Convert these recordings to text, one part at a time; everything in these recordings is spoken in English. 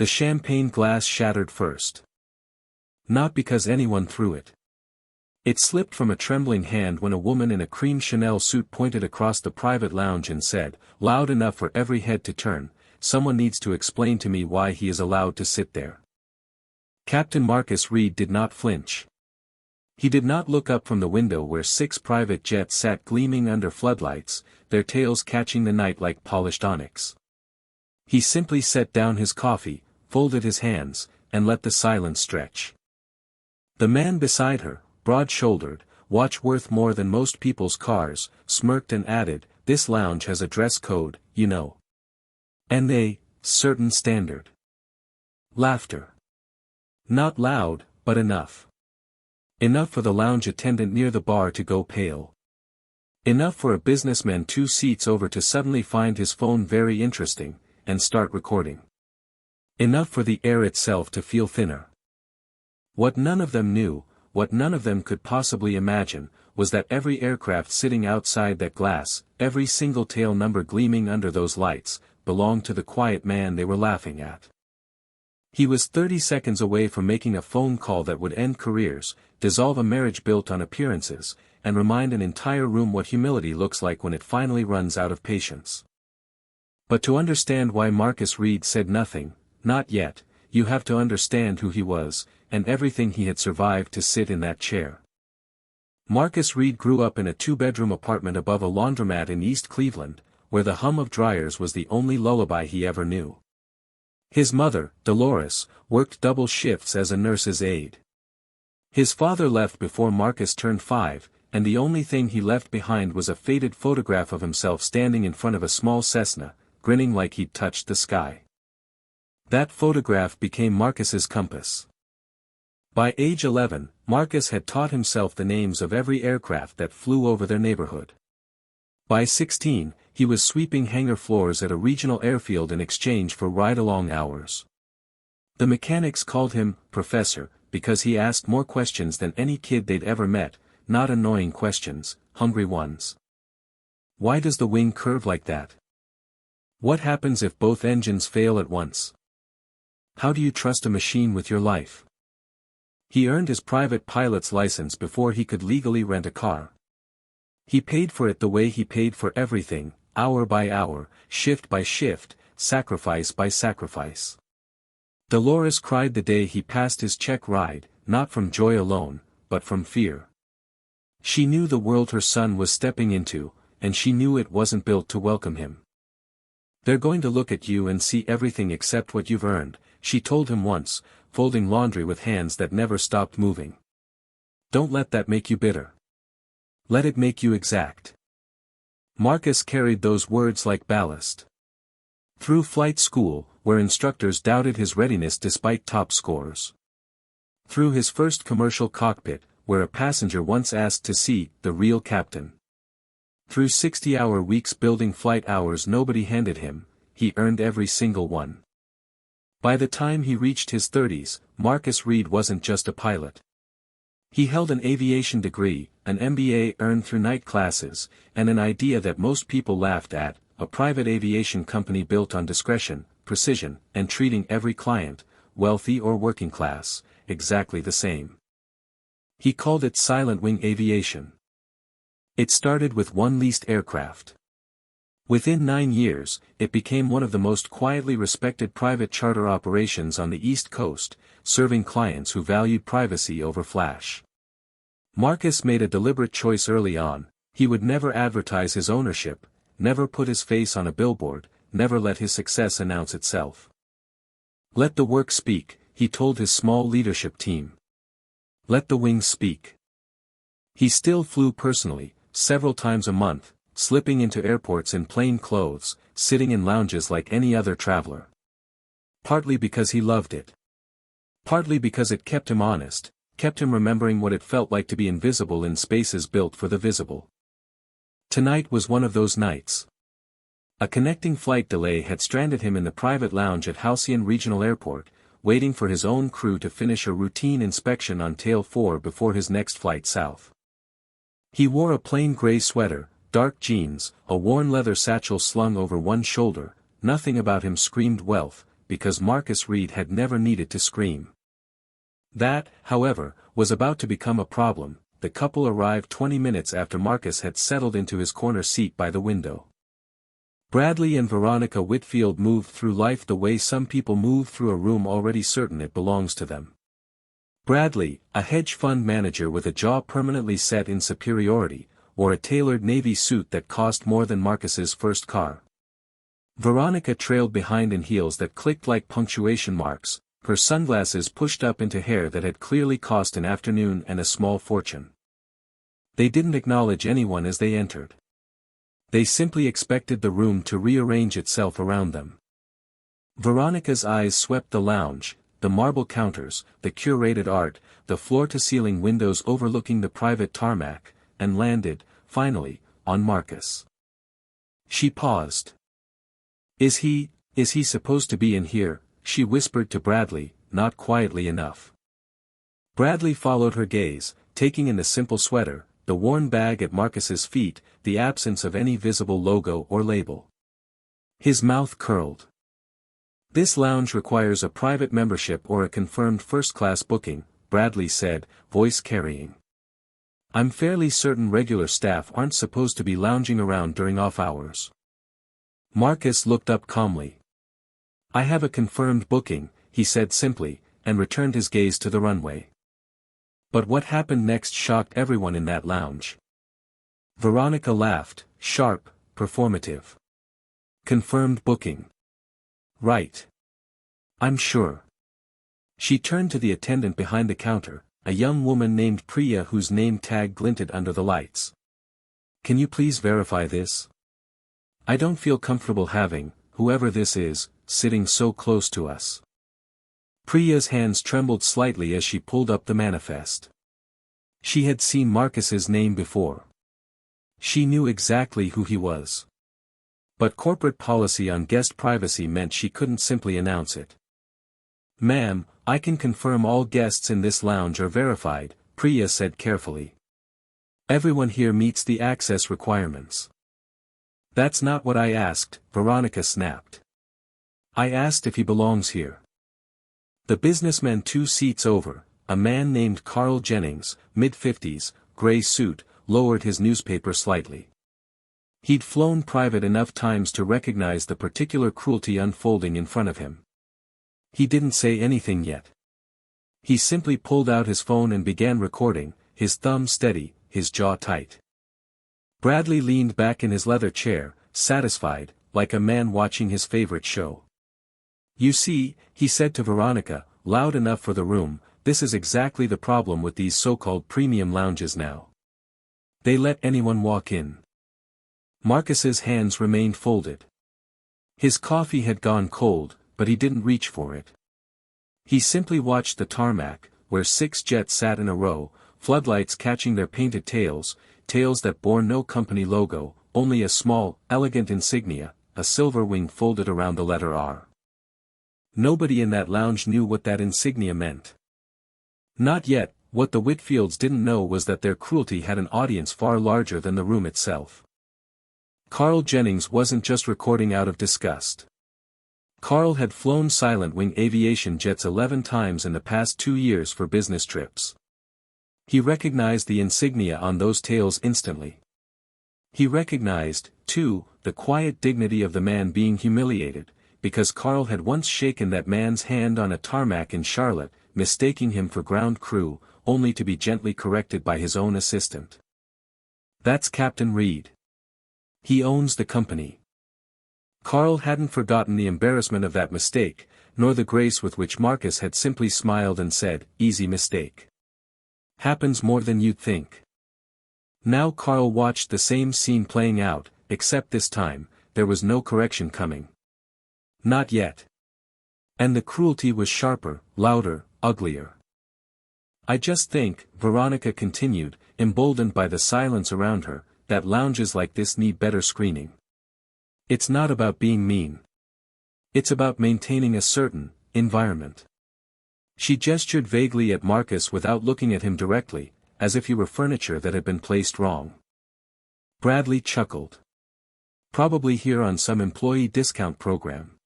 The champagne glass shattered first. Not because anyone threw it. It slipped from a trembling hand when a woman in a cream Chanel suit pointed across the private lounge and said, loud enough for every head to turn, "Someone needs to explain to me why he is allowed to sit there." Captain Marcus Reed did not flinch. He did not look up from the window where 6 private jets sat gleaming under floodlights, their tails catching the night like polished onyx. He simply set down his coffee, folded his hands, and let the silence stretch. The man beside her, broad-shouldered, watch worth more than most people's cars, smirked and added, "This lounge has a dress code, you know. And a certain standard." Laughter. Not loud, but enough. Enough for the lounge attendant near the bar to go pale. Enough for a businessman 2 seats over to suddenly find his phone very interesting, and start recording. Enough for the air itself to feel thinner. What none of them knew, what none of them could possibly imagine, was that every aircraft sitting outside that glass, every single tail number gleaming under those lights, belonged to the quiet man they were laughing at. He was 30 seconds away from making a phone call that would end careers, dissolve a marriage built on appearances, and remind an entire room what humility looks like when it finally runs out of patience. But to understand why Marcus Reed said nothing, not yet, you have to understand who he was, and everything he had survived to sit in that chair. Marcus Reed grew up in a 2-bedroom apartment above a laundromat in East Cleveland, where the hum of dryers was the only lullaby he ever knew. His mother, Dolores, worked double shifts as a nurse's aide. His father left before Marcus turned 5, and the only thing he left behind was a faded photograph of himself standing in front of a small Cessna, grinning like he'd touched the sky. That photograph became Marcus's compass. By age 11, Marcus had taught himself the names of every aircraft that flew over their neighborhood. By 16, he was sweeping hangar floors at a regional airfield in exchange for ride-along hours. The mechanics called him Professor, because he asked more questions than any kid they'd ever met, not annoying questions, hungry ones. Why does the wing curve like that? What happens if both engines fail at once? How do you trust a machine with your life? He earned his private pilot's license before he could legally rent a car. He paid for it the way he paid for everything, hour by hour, shift by shift, sacrifice by sacrifice. Dolores cried the day he passed his check ride, not from joy alone, but from fear. She knew the world her son was stepping into, and she knew it wasn't built to welcome him. "They're going to look at you and see everything except what you've earned," she told him once, folding laundry with hands that never stopped moving. "Don't let that make you bitter. Let it make you exact." Marcus carried those words like ballast. Through flight school, where instructors doubted his readiness despite top scores. Through his first commercial cockpit, where a passenger once asked to see the real captain. Through 60-hour weeks building flight hours nobody handed him, he earned every single one. By the time he reached his 30s, Marcus Reed wasn't just a pilot. He held an aviation degree, an MBA earned through night classes, and an idea that most people laughed at, a private aviation company built on discretion, precision, and treating every client, wealthy or working class, exactly the same. He called it silent wing aviation. It started with one leased aircraft. Within 9 years, it became one of the most quietly respected private charter operations on the East Coast, serving clients who valued privacy over flash. Marcus made a deliberate choice early on: he would never advertise his ownership, never put his face on a billboard, never let his success announce itself. "Let the work speak," he told his small leadership team. "Let the wings speak." He still flew personally, several times a month, slipping into airports in plain clothes, sitting in lounges like any other traveler. Partly because he loved it. Partly because it kept him honest, kept him remembering what it felt like to be invisible in spaces built for the visible. Tonight was one of those nights. A connecting flight delay had stranded him in the private lounge at Halcyon Regional Airport, waiting for his own crew to finish a routine inspection on Tail 4 before his next flight south. He wore a plain gray sweater, dark jeans, a worn leather satchel slung over one shoulder. Nothing about him screamed wealth, because Marcus Reed had never needed to scream. That, however, was about to become a problem. The couple arrived 20 minutes after Marcus had settled into his corner seat by the window. Bradley and Veronica Whitfield moved through life the way some people move through a room already certain it belongs to them. Bradley, a hedge fund manager with a jaw permanently set in superiority, wore a tailored navy suit that cost more than Marcus's first car. Veronica trailed behind in heels that clicked like punctuation marks, her sunglasses pushed up into hair that had clearly cost an afternoon and a small fortune. They didn't acknowledge anyone as they entered. They simply expected the room to rearrange itself around them. Veronica's eyes swept the lounge, the marble counters, the curated art, the floor-to-ceiling windows overlooking the private tarmac, and landed, finally, on Marcus. She paused. Is he supposed to be in here?" she whispered to Bradley, not quietly enough. Bradley followed her gaze, taking in the simple sweater, the worn bag at Marcus's feet, the absence of any visible logo or label. His mouth curled. "This lounge requires a private membership or a confirmed first-class booking," Bradley said, voice carrying. "I'm fairly certain regular staff aren't supposed to be lounging around during off hours." Marcus looked up calmly. "I have a confirmed booking," he said simply, and returned his gaze to the runway. But what happened next shocked everyone in that lounge. Veronica laughed, sharp, performative. "Confirmed booking. Right. I'm sure." She turned to the attendant behind the counter, a young woman named Priya whose name tag glinted under the lights. "Can you please verify this? I don't feel comfortable having, whoever this is, sitting so close to us." Priya's hands trembled slightly as she pulled up the manifest. She had seen Marcus's name before. She knew exactly who he was. But corporate policy on guest privacy meant she couldn't simply announce it. "Ma'am, I can confirm all guests in this lounge are verified," Priya said carefully. "Everyone here meets the access requirements." "That's not what I asked," Veronica snapped. "I asked if he belongs here." The businessman 2 seats over, a man named Carl Jennings, mid-50s, gray suit, lowered his newspaper slightly. He'd flown private enough times to recognize the particular cruelty unfolding in front of him. He didn't say anything yet. He simply pulled out his phone and began recording, his thumb steady, his jaw tight. Bradley leaned back in his leather chair, satisfied, like a man watching his favorite show. "You see," he said to Veronica, loud enough for the room, "this is exactly the problem with these so-called premium lounges now. They let anyone walk in." Marcus's hands remained folded. His coffee had gone cold, but he didn't reach for it. He simply watched the tarmac, where 6 jets sat in a row, floodlights catching their painted tails that bore no company logo, only a small, elegant insignia, a silver wing folded around the letter R. Nobody in that lounge knew what that insignia meant. Not yet. What the Whitfields didn't know was that their cruelty had an audience far larger than the room itself. Carl Jennings wasn't just recording out of disgust. Carl had flown silent-wing aviation jets 11 times in the past 2 years for business trips. He recognized the insignia on those tails instantly. He recognized, too, the quiet dignity of the man being humiliated, because Carl had once shaken that man's hand on a tarmac in Charlotte, mistaking him for ground crew, only to be gently corrected by his own assistant. "That's Captain Reed. He owns the company." Carl hadn't forgotten the embarrassment of that mistake, nor the grace with which Marcus had simply smiled and said, "Easy mistake. Happens more than you'd think." Now Carl watched the same scene playing out, except this time, there was no correction coming. Not yet. And the cruelty was sharper, louder, uglier. "I just think," Veronica continued, emboldened by the silence around her, "that lounges like this need better screening. It's not about being mean. It's about maintaining a certain environment." She gestured vaguely at Marcus without looking at him directly, as if he were furniture that had been placed wrong. Bradley chuckled. "Probably here on some employee discount program."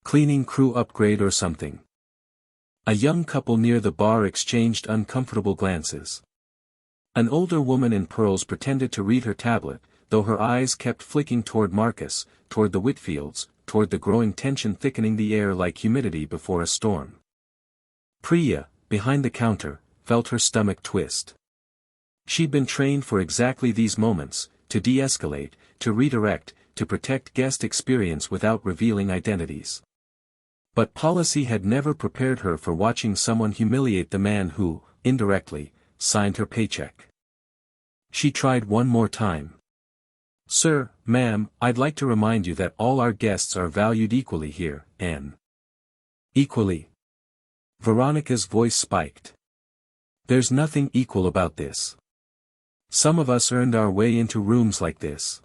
Cleaning crew upgrade or something. A young couple near the bar exchanged uncomfortable glances. An older woman in pearls pretended to read her tablet, though her eyes kept flicking toward Marcus, toward the Whitfields, toward the growing tension thickening the air like humidity before a storm. Priya, behind the counter, felt her stomach twist. She'd been trained for exactly these moments, to de-escalate, to redirect, to protect guest experience without revealing identities. But policy had never prepared her for watching someone humiliate the man who, indirectly, signed her paycheck. She tried one more time. Sir, ma'am, I'd like to remind you that all our guests are valued equally here, Anne. Equally? Veronica's voice spiked. There's nothing equal about this. Some of us earned our way into rooms like this.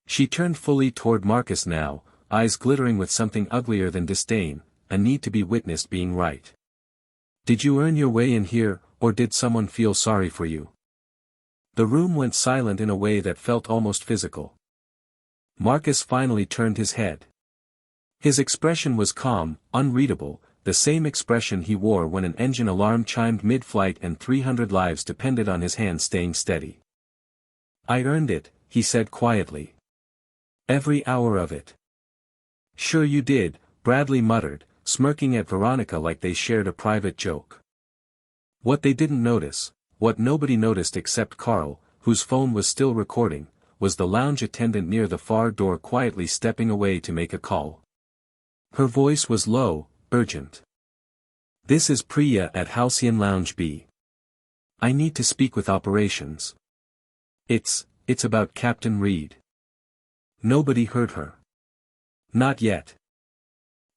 She turned fully toward Marcus now, eyes glittering with something uglier than disdain, a need to be witnessed being right. Did you earn your way in here, or did someone feel sorry for you? The room went silent in a way that felt almost physical. Marcus finally turned his head. His expression was calm, unreadable, the same expression he wore when an engine alarm chimed mid-flight and 300 lives depended on his hand staying steady. I earned it, he said quietly. Every hour of it. Sure you did, Bradley muttered, smirking at Veronica like they shared a private joke. What they didn't notice, what nobody noticed except Carl, whose phone was still recording, was the lounge attendant near the far door quietly stepping away to make a call. Her voice was low, urgent. This is Priya at Halcyon Lounge B. I need to speak with operations. It's about Captain Reed. Nobody heard her. Not yet.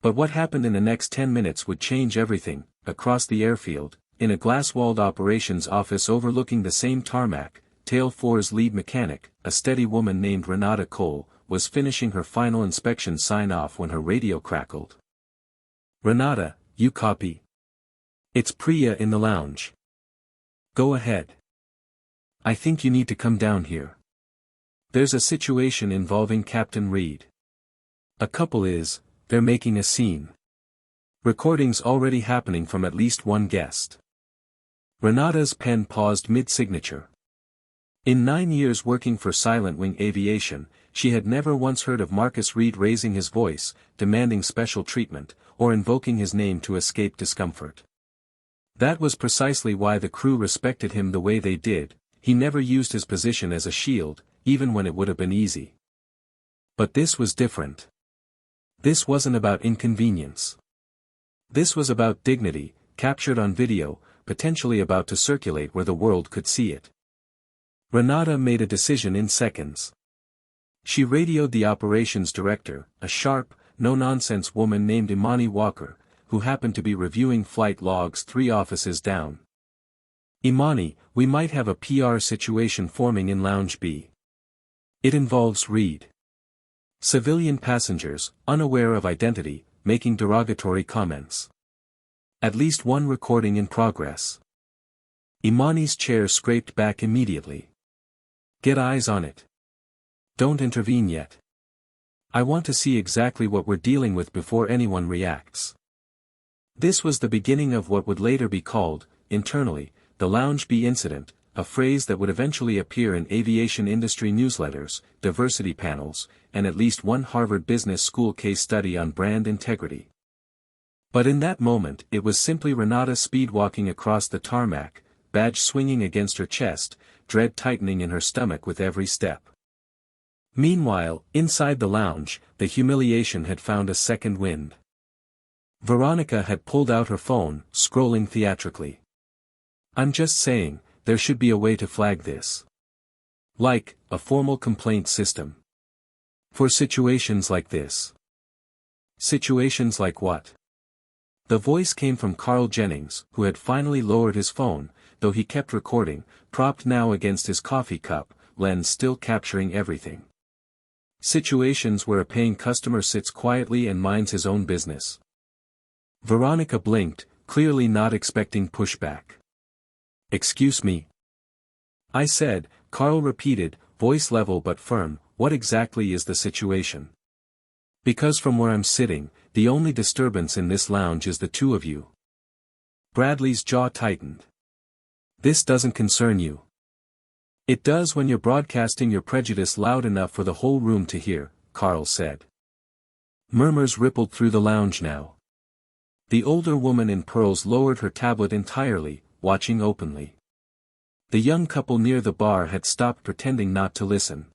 But what happened in the next 10 minutes would change everything. Across the airfield, in a glass-walled operations office overlooking the same tarmac, Tail 4's lead mechanic, a steady woman named Renata Cole, was finishing her final inspection sign-off when her radio crackled. Renata, you copy? It's Priya in the lounge. Go ahead. I think you need to come down here. There's a situation involving Captain Reed. A couple they're making a scene. Recordings already happening from at least one guest. Renata's pen paused mid-signature. In 9 years working for Silent Wing Aviation, she had never once heard of Marcus Reed raising his voice, demanding special treatment, or invoking his name to escape discomfort. That was precisely why the crew respected him the way they did. He never used his position as a shield, even when it would have been easy. But this was different. This wasn't about inconvenience. This was about dignity, captured on video, potentially about to circulate where the world could see it. Renata made a decision in seconds. She radioed the operations director, a sharp, no-nonsense woman named Imani Walker, who happened to be reviewing flight logs 3 offices down. Imani, we might have a PR situation forming in Lounge B. It involves Reed. Civilian passengers, unaware of identity, making derogatory comments. At least one recording in progress. Imani's chair scraped back immediately. Get eyes on it. Don't intervene yet. I want to see exactly what we're dealing with before anyone reacts. This was the beginning of what would later be called, internally, the Lounge B incident, a phrase that would eventually appear in aviation industry newsletters, diversity panels, and at least one Harvard Business School case study on brand integrity. But in that moment it was simply Renata speed-walking across the tarmac, badge swinging against her chest, dread tightening in her stomach with every step. Meanwhile, inside the lounge, the humiliation had found a second wind. Veronica had pulled out her phone, scrolling theatrically. I'm just saying, there should be a way to flag this. Like, a formal complaint system. For situations like this. Situations like what? The voice came from Carl Jennings, who had finally lowered his phone, though he kept recording, propped now against his coffee cup, lens still capturing everything. Situations where a paying customer sits quietly and minds his own business. Veronica blinked, clearly not expecting pushback. Excuse me. I said, Carl repeated, voice level but firm, what exactly is the situation? Because from where I'm sitting, the only disturbance in this lounge is the two of you. Bradley's jaw tightened. This doesn't concern you. It does when you're broadcasting your prejudice loud enough for the whole room to hear, Carl said. Murmurs rippled through the lounge now. The older woman in pearls lowered her tablet entirely, watching openly. The young couple near the bar had stopped pretending not to listen.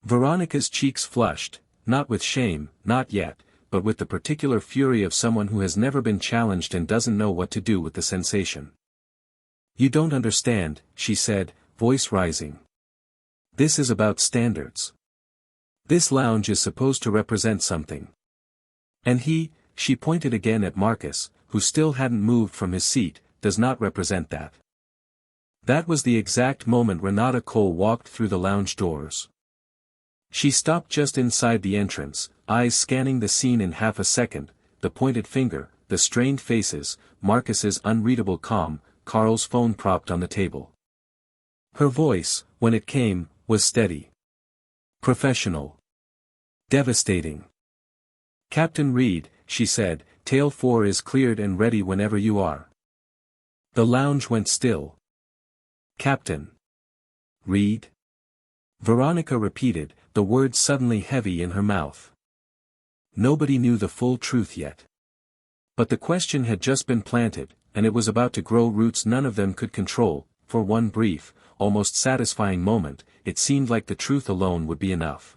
Veronica's cheeks flushed, not with shame, not yet, but with the particular fury of someone who has never been challenged and doesn't know what to do with the sensation. You don't understand, she said, voice rising. This is about standards. This lounge is supposed to represent something. And she pointed again at Marcus, who still hadn't moved from his seat, does not represent that. That was the exact moment Renata Cole walked through the lounge doors. She stopped just inside the entrance, eyes scanning the scene in half a second, the pointed finger, the strained faces, Marcus's unreadable calm, Carl's phone propped on the table. Her voice, when it came, was steady. Professional. Devastating. Captain Reed, she said, Tail 4 is cleared and ready whenever you are. The lounge went still. Captain Reed? Veronica repeated, the words suddenly heavy in her mouth. Nobody knew the full truth yet. But the question had just been planted, and it was about to grow roots none of them could control. For one brief, almost satisfying moment, it seemed like the truth alone would be enough.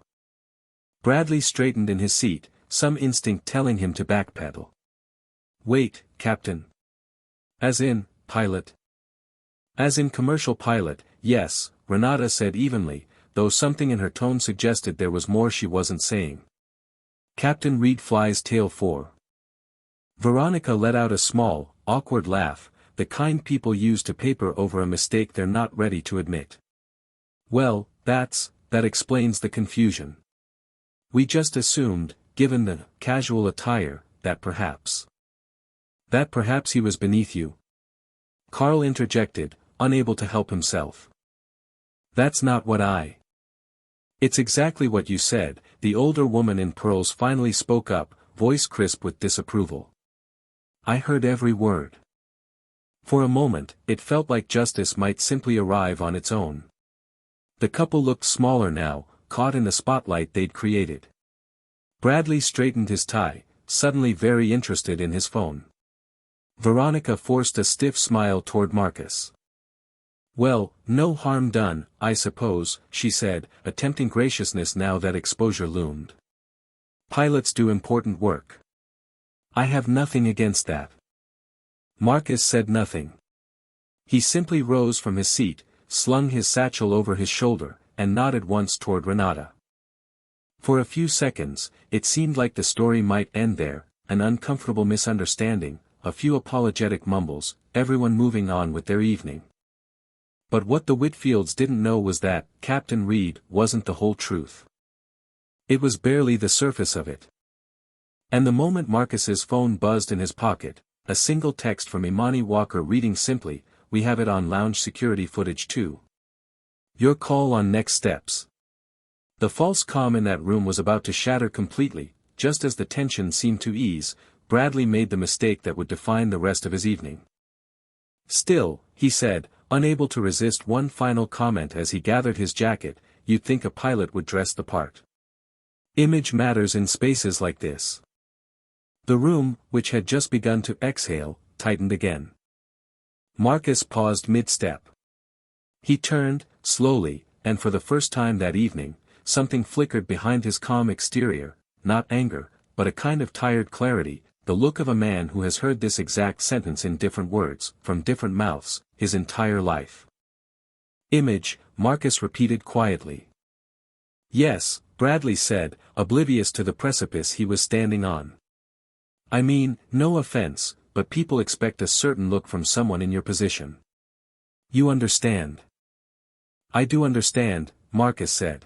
Bradley straightened in his seat, some instinct telling him to backpedal. Wait, Captain. As in, pilot? As in commercial pilot, yes, Renata said evenly, though something in her tone suggested there was more she wasn't saying. Captain Reed flies Tail 4. Veronica let out a small, awkward laugh, the kind people use to paper over a mistake they're not ready to admit. Well, that explains the confusion. We just assumed, given the casual attire, that perhaps he was beneath you. Carl interjected, unable to help himself. That's not what It's exactly what you said, the older woman in pearls finally spoke up, voice crisp with disapproval. I heard every word. For a moment, it felt like justice might simply arrive on its own. The couple looked smaller now, caught in the spotlight they'd created. Bradley straightened his tie, suddenly very interested in his phone. Veronica forced a stiff smile toward Marcus. Well, no harm done, I suppose, she said, attempting graciousness now that exposure loomed. Pilots do important work. I have nothing against that. Marcus said nothing. He simply rose from his seat, slung his satchel over his shoulder, and nodded once toward Renata. For a few seconds, it seemed like the story might end there, an uncomfortable misunderstanding, a few apologetic mumbles, everyone moving on with their evening. But what the Whitfields didn't know was that Captain Reed wasn't the whole truth. It was barely the surface of it. And the moment Marcus's phone buzzed in his pocket, a single text from Imani Walker reading simply, we have it on lounge security footage too. Your call on next steps. The false calm in that room was about to shatter completely, just as the tension seemed to ease. Bradley made the mistake that would define the rest of his evening. Still, he said, unable to resist one final comment as he gathered his jacket, you'd think a pilot would dress the part. Image matters in spaces like this. The room, which had just begun to exhale, tightened again. Marcus paused mid-step. He turned, slowly, and for the first time that evening, something flickered behind his calm exterior, not anger, but a kind of tired clarity, the look of a man who has heard this exact sentence in different words, from different mouths, his entire life. Image, Marcus repeated quietly. Yes, Bradley said, oblivious to the precipice he was standing on. I mean, no offense, but people expect a certain look from someone in your position. You understand. I do understand, Marcus said.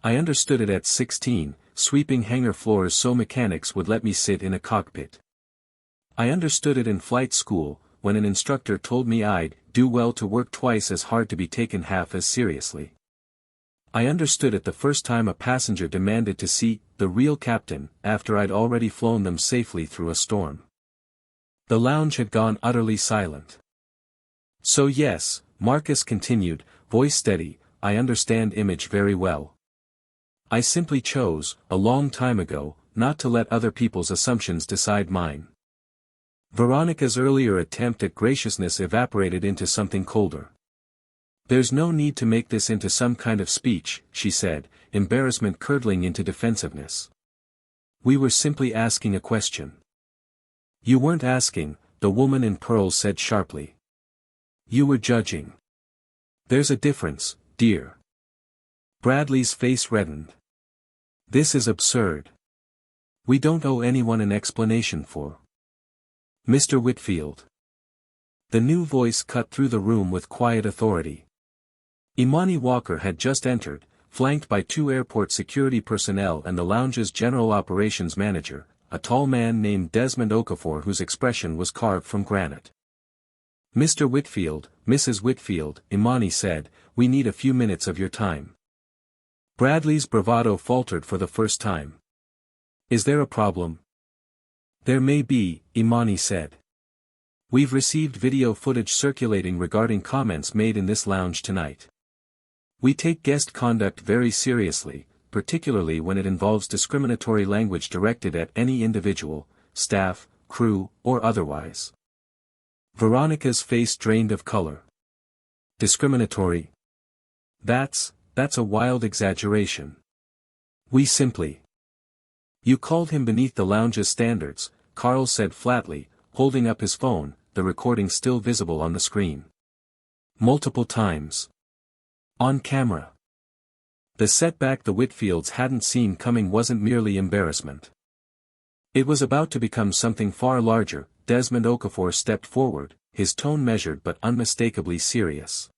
I understood it at 16, sweeping hangar floors so mechanics would let me sit in a cockpit. I understood it in flight school, when an instructor told me I'd do well to work twice as hard to be taken half as seriously. I understood it the first time a passenger demanded to see the real captain, after I'd already flown them safely through a storm. The lounge had gone utterly silent. So yes, Marcus continued, voice steady, I understand image very well. I simply chose, a long time ago, not to let other people's assumptions decide mine. Veronica's earlier attempt at graciousness evaporated into something colder. There's no need to make this into some kind of speech, she said, embarrassment curdling into defensiveness. We were simply asking a question. You weren't asking, the woman in pearls said sharply. You were judging. There's a difference, dear. Bradley's face reddened. This is absurd. We don't owe anyone an explanation for. Mr. Whitfield. The new voice cut through the room with quiet authority. Imani Walker had just entered, flanked by 2 airport security personnel and the lounge's general operations manager, a tall man named Desmond Okafor whose expression was carved from granite. Mr. Whitfield, Mrs. Whitfield, Imani said, we need a few minutes of your time. Bradley's bravado faltered for the first time. Is there a problem? There may be, Imani said. We've received video footage circulating regarding comments made in this lounge tonight. We take guest conduct very seriously, particularly when it involves discriminatory language directed at any individual, staff, crew, or otherwise. Veronica's face drained of color. Discriminatory? That's a wild exaggeration. We simply. You called him beneath the lounge's standards, Carl said flatly, holding up his phone, the recording still visible on the screen. Multiple times. On camera. The setback the Whitfields hadn't seen coming wasn't merely embarrassment. It was about to become something far larger. Desmond Okafor stepped forward, his tone measured but unmistakably serious.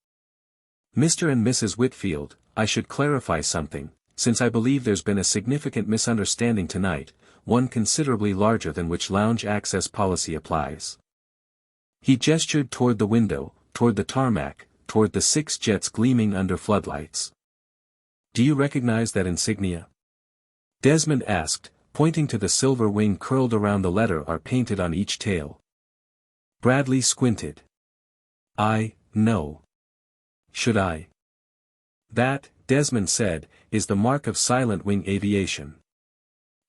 Mr. and Mrs. Whitfield, I should clarify something, since I believe there's been a significant misunderstanding tonight, one considerably larger than which lounge access policy applies. He gestured toward the window, toward the tarmac, toward the 6 jets gleaming under floodlights. Do you recognize that insignia? Desmond asked, pointing to the silver wing curled around the letter R painted on each tail. Bradley squinted. No. Should I? That, Desmond said, is the mark of Silent Wing Aviation.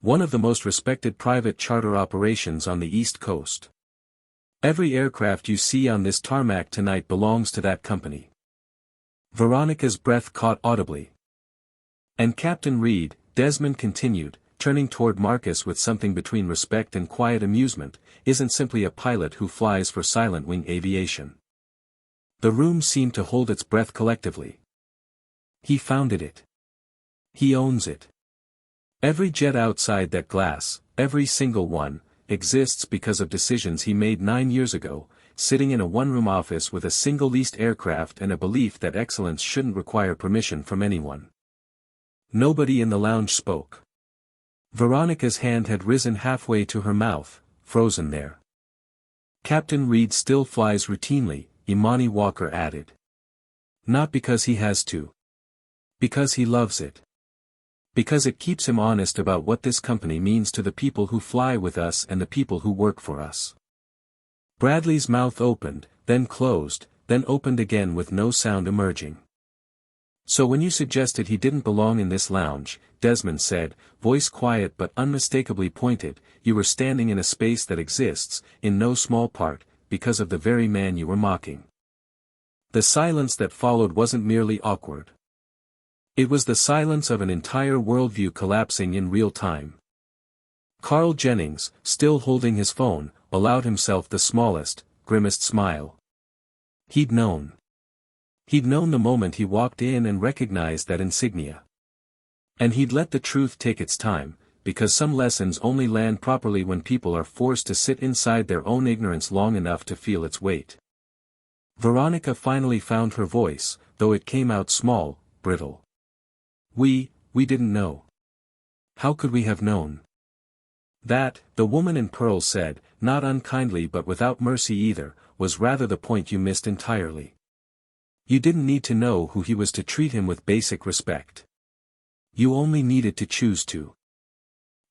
One of the most respected private charter operations on the East Coast. Every aircraft you see on this tarmac tonight belongs to that company. Veronica's breath caught audibly. And Captain Reed, Desmond continued, turning toward Marcus with something between respect and quiet amusement, isn't simply a pilot who flies for Silent Wing Aviation. The room seemed to hold its breath collectively. He founded it. He owns it. Every jet outside that glass, every single one, exists because of decisions he made 9 years ago, sitting in a one-room office with a single leased aircraft and a belief that excellence shouldn't require permission from anyone. Nobody in the lounge spoke. Veronica's hand had risen halfway to her mouth, frozen there. Captain Reed still flies routinely, Imani Walker added. Not because he has to. Because he loves it. Because it keeps him honest about what this company means to the people who fly with us and the people who work for us. Bradley's mouth opened, then closed, then opened again with no sound emerging. So when you suggested he didn't belong in this lounge, Desmond said, voice quiet but unmistakably pointed, you were standing in a space that exists, in no small part, because of the very man you were mocking. The silence that followed wasn't merely awkward. It was the silence of an entire worldview collapsing in real time. Carl Jennings, still holding his phone, allowed himself the smallest, grimmest smile. He'd known. He'd known the moment he walked in and recognized that insignia. And he'd let the truth take its time, because some lessons only land properly when people are forced to sit inside their own ignorance long enough to feel its weight. Veronica finally found her voice, though it came out small, brittle. We didn't know. How could we have known? That, the woman in pearls said, not unkindly but without mercy either, was rather the point you missed entirely. You didn't need to know who he was to treat him with basic respect. You only needed to choose to.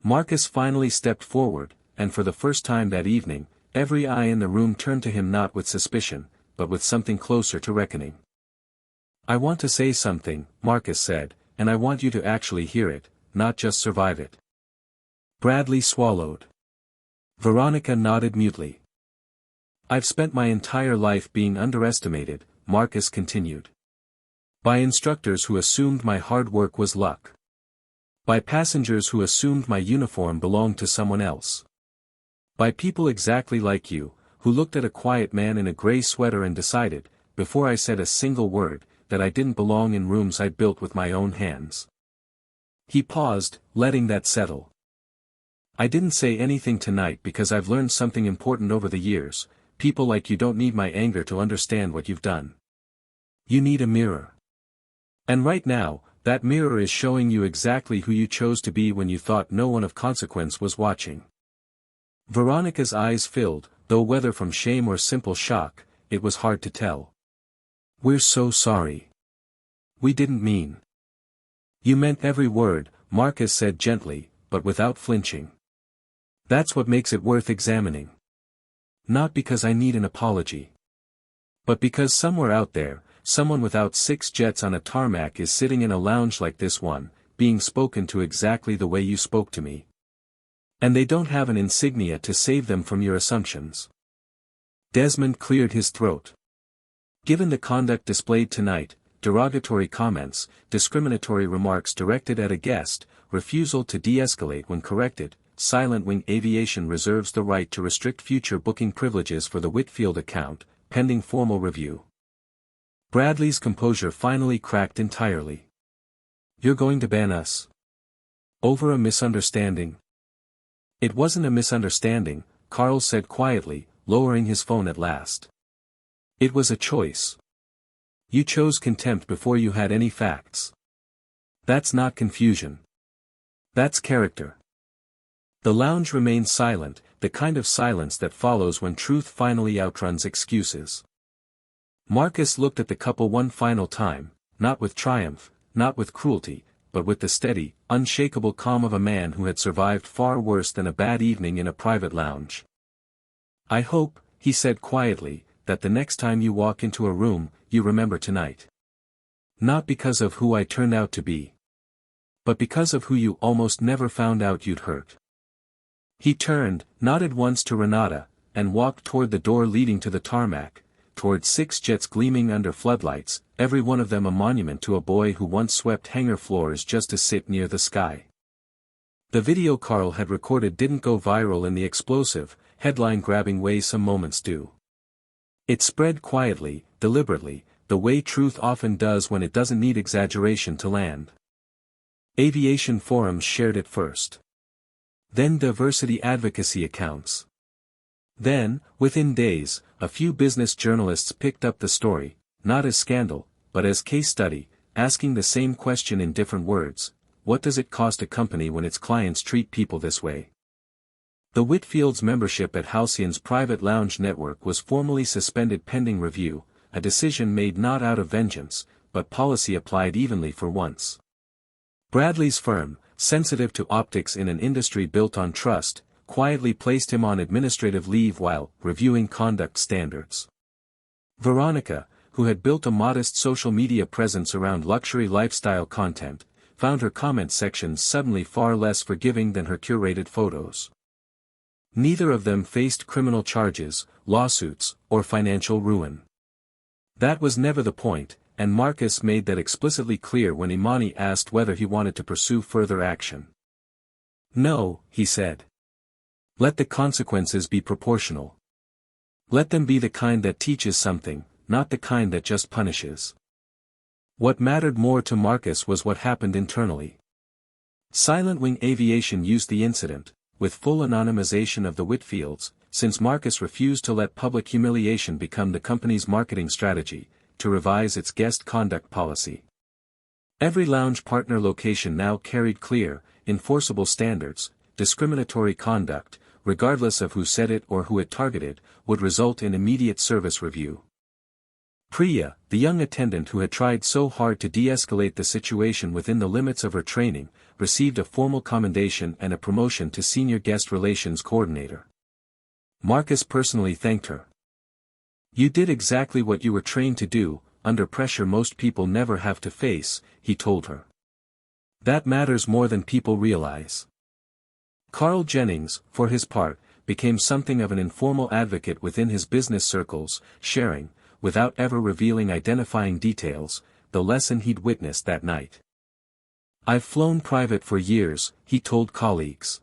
Marcus finally stepped forward, and for the first time that evening, every eye in the room turned to him not with suspicion, but with something closer to reckoning. I want to say something, Marcus said, and I want you to actually hear it, not just survive it. Bradley swallowed. Veronica nodded mutely. I've spent my entire life being underestimated, Marcus continued. By instructors who assumed my hard work was luck. By passengers who assumed my uniform belonged to someone else. By people exactly like you, who looked at a quiet man in a gray sweater and decided, before I said a single word, that I didn't belong in rooms I built with my own hands. He paused, letting that settle. I didn't say anything tonight because I've learned something important over the years. People like you don't need my anger to understand what you've done. You need a mirror. And right now, that mirror is showing you exactly who you chose to be when you thought no one of consequence was watching. Veronica's eyes filled, though whether from shame or simple shock, it was hard to tell. We're so sorry. We didn't mean. You meant every word, Marcus said gently, but without flinching. That's what makes it worth examining. Not because I need an apology. But because somewhere out there, someone without 6 jets on a tarmac is sitting in a lounge like this one, being spoken to exactly the way you spoke to me. And they don't have an insignia to save them from your assumptions. Desmond cleared his throat. Given the conduct displayed tonight, derogatory comments, discriminatory remarks directed at a guest, refusal to de-escalate when corrected, Silent Wing Aviation reserves the right to restrict future booking privileges for the Whitfield account, pending formal review. Bradley's composure finally cracked entirely. You're going to ban us? Over a misunderstanding? It wasn't a misunderstanding, Carl said quietly, lowering his phone at last. It was a choice. You chose contempt before you had any facts. That's not confusion. That's character. The lounge remained silent, the kind of silence that follows when truth finally outruns excuses. Marcus looked at the couple one final time, not with triumph, not with cruelty, but with the steady, unshakable calm of a man who had survived far worse than a bad evening in a private lounge. I hope, he said quietly, that the next time you walk into a room, you remember tonight. Not because of who I turned out to be. But because of who you almost never found out you'd hurt. He turned, nodded once to Renata, and walked toward the door leading to the tarmac, toward 6 jets gleaming under floodlights, every one of them a monument to a boy who once swept hangar floors just to sit near the sky. The video Carl had recorded didn't go viral in the explosive, headline-grabbing way some moments do. It spread quietly, deliberately, the way truth often does when it doesn't need exaggeration to land. Aviation forums shared it first. Then diversity advocacy accounts. Then, within days, a few business journalists picked up the story, not as scandal, but as case study, asking the same question in different words: what does it cost a company when its clients treat people this way? The Whitfield's membership at Halcyon's private lounge network was formally suspended pending review, a decision made not out of vengeance, but policy applied evenly for once. Bradley's firm, sensitive to optics in an industry built on trust, quietly placed him on administrative leave while reviewing conduct standards. Veronica, who had built a modest social media presence around luxury lifestyle content, found her comment sections suddenly far less forgiving than her curated photos. Neither of them faced criminal charges, lawsuits, or financial ruin. That was never the point, and Marcus made that explicitly clear when Imani asked whether he wanted to pursue further action. No, he said. Let the consequences be proportional. Let them be the kind that teaches something, not the kind that just punishes. What mattered more to Marcus was what happened internally. Silent Wing Aviation used the incident, with full anonymization of the Whitfields, since Marcus refused to let public humiliation become the company's marketing strategy, to revise its guest conduct policy. Every lounge partner location now carried clear, enforceable standards. Discriminatory conduct, regardless of who said it or who it targeted, would result in immediate service review. Priya, the young attendant who had tried so hard to de-escalate the situation within the limits of her training, received a formal commendation and a promotion to Senior Guest Relations Coordinator. Marcus personally thanked her. "You did exactly what you were trained to do, under pressure most people never have to face," he told her. "That matters more than people realize." Carl Jennings, for his part, became something of an informal advocate within his business circles, sharing, without ever revealing identifying details, the lesson he'd witnessed that night. "I've flown private for years," he told colleagues.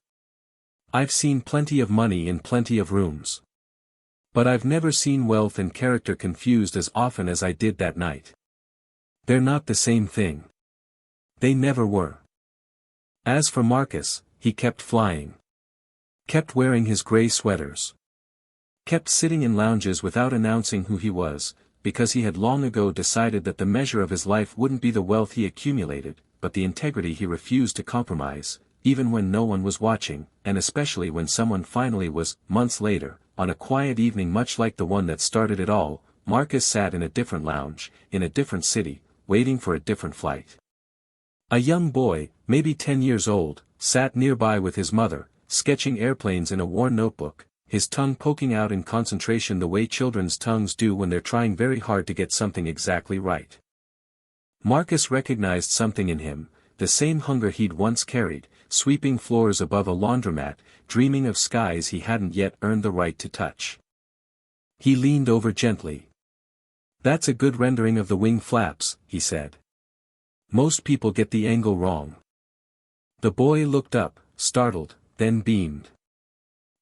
"I've seen plenty of money in plenty of rooms. But I've never seen wealth and character confused as often as I did that night. They're not the same thing. They never were." As for Marcus, he kept flying. Kept wearing his gray sweaters. Kept sitting in lounges without announcing who he was, because he had long ago decided that the measure of his life wouldn't be the wealth he accumulated, but the integrity he refused to compromise, even when no one was watching, and especially when someone finally was. Months later, on a quiet evening much like the one that started it all, Marcus sat in a different lounge, in a different city, waiting for a different flight. A young boy, maybe 10 years old, sat nearby with his mother, sketching airplanes in a worn notebook, his tongue poking out in concentration the way children's tongues do when they're trying very hard to get something exactly right. Marcus recognized something in him, the same hunger he'd once carried, sweeping floors above a laundromat, dreaming of skies he hadn't yet earned the right to touch. He leaned over gently. "That's a good rendering of the wing flaps," he said. "Most people get the angle wrong." The boy looked up, startled, then beamed.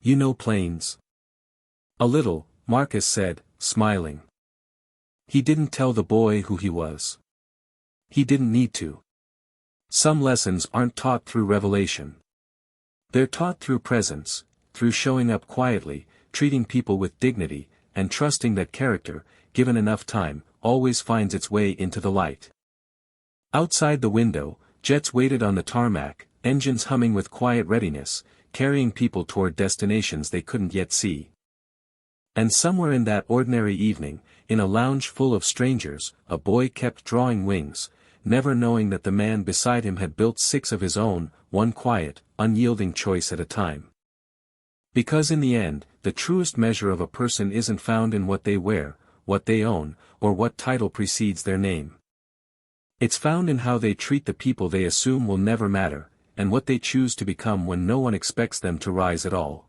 "You know planes?" "A little," Marcus said, smiling. He didn't tell the boy who he was. He didn't need to. Some lessons aren't taught through revelation. They're taught through presence, through showing up quietly, treating people with dignity, and trusting that character, given enough time, always finds its way into the light. Outside the window, jets waited on the tarmac, engines humming with quiet readiness, carrying people toward destinations they couldn't yet see. And somewhere in that ordinary evening, in a lounge full of strangers, a boy kept drawing wings, never knowing that the man beside him had built 6 of his own, one quiet, unyielding choice at a time. Because in the end, the truest measure of a person isn't found in what they wear, what they own, or what title precedes their name. It's found in how they treat the people they assume will never matter, and what they choose to become when no one expects them to rise at all.